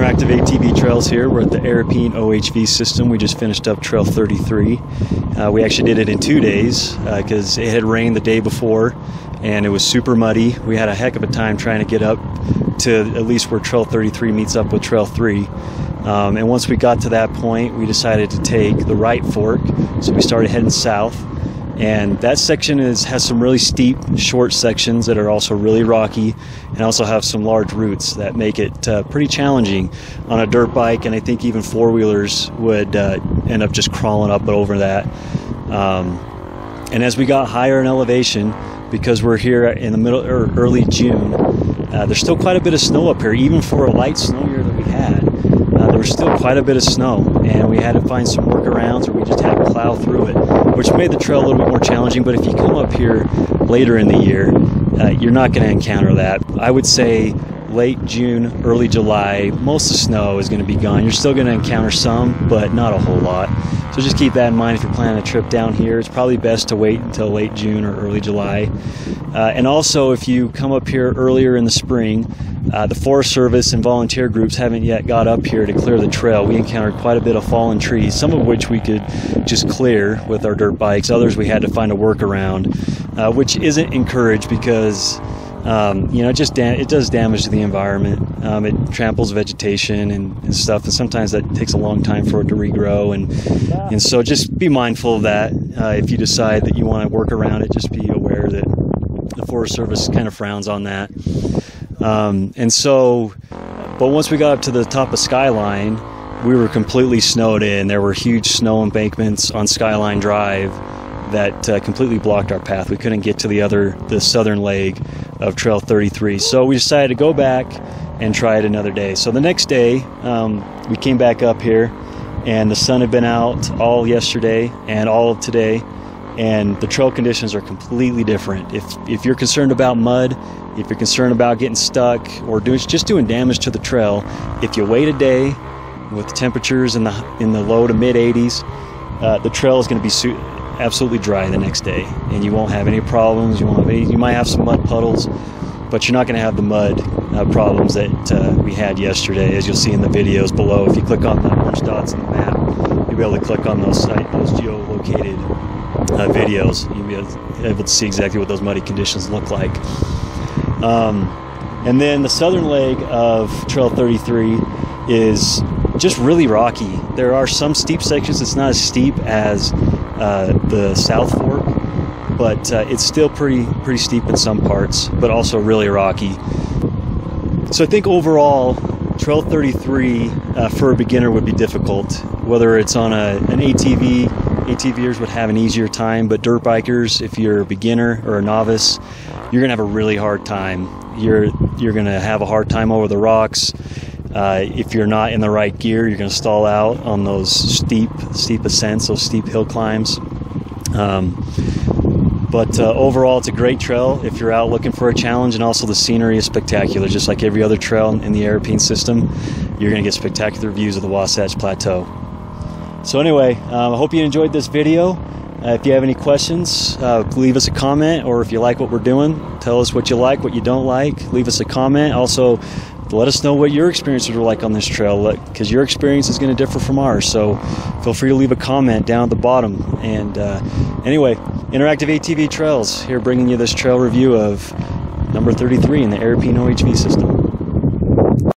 Interactive ATV Trails here. We're at the Arapeen OHV system. We just finished up Trail 33. We actually did it in 2 days because it had rained the day before and it was super muddy. We had a heck of a time trying to get up to at least where Trail 33 meets up with Trail 3. And once we got to that point, we decided to take the right fork. So we started heading south. And that section has some really steep, short sections that are also really rocky and also have some large roots that make it pretty challenging on a dirt bike, and I think even four-wheelers would end up just crawling up over that. And as we got higher in elevation, because we're here in the middle or early June, there's still quite a bit of snow up here, even for a light snow year that we had. There was still quite a bit of snow, and we had to find some workarounds, or we just had to plow through it, which made the trail a little bit more challenging. But if you come up here later in the year, you're not going to encounter that. I would say late June, early July, most of the snow is going to be gone. You're still going to encounter some, but not a whole lot. So just keep that in mind if you're planning a trip down here. It's probably best to wait until late June or early July. And also, if you come up here earlier in the spring, the Forest Service and volunteer groups haven't yet got up here to clear the trail. We encountered quite a bit of fallen trees, some of which we could just clear with our dirt bikes. Others we had to find a workaround, which isn't encouraged because you know, it does damage to the environment. It tramples vegetation and stuff, and sometimes that takes a long time for it to regrow. And so just be mindful of that. If you decide that you want to work around it, just be aware that the Forest Service kind of frowns on that. But once we got up to the top of Skyline, we were completely snowed in. There were huge snow embankments on Skyline Drive that completely blocked our path. We couldn't get to the southern leg of Trail 33. So we decided to go back and try it another day. So the next day, we came back up here, and the sun had been out all yesterday and all of today, and the trail conditions are completely different. If you're concerned about mud, if you're concerned about getting stuck or just doing damage to the trail, if you wait a day with temperatures in the low to mid 80s, the trail is going to be absolutely dry the next day, and you won't have any problems. You might have some mud puddles, but you're not going to have the mud problems that we had yesterday, as you'll see in the videos below. If you click on the orange dots in the map, you'll be able to click on those geolocated videos. You'll be able to see exactly what those muddy conditions look like. And then the southern leg of Trail 33 is just really rocky. There are some steep sections. It's not as steep as the South Fork, but it's still pretty steep in some parts, but also really rocky. So I think overall, Trail 33 for a beginner would be difficult. Whether it's on an ATV, ATVers would have an easier time, but dirt bikers, if you're a beginner or a novice, you're gonna have a really hard time. You're gonna have a hard time over the rocks. If you're not in the right gear, you're going to stall out on those steep ascents, those steep hill climbs. But overall, it's a great trail if you're out looking for a challenge, and also the scenery is spectacular. Just like every other trail in the Arapeen system, you're going to get spectacular views of the Wasatch Plateau. So anyway, I hope you enjoyed this video. If you have any questions, leave us a comment, or if you like what we're doing, tell us what you like, what you don't like. Leave us a comment. Also, let us know what your experiences were like on this trail, because your experience is going to differ from ours. So feel free to leave a comment down at the bottom. And anyway, Interactive ATV Trails here, bringing you this trail review of number 33 in the Arapeen OHV system.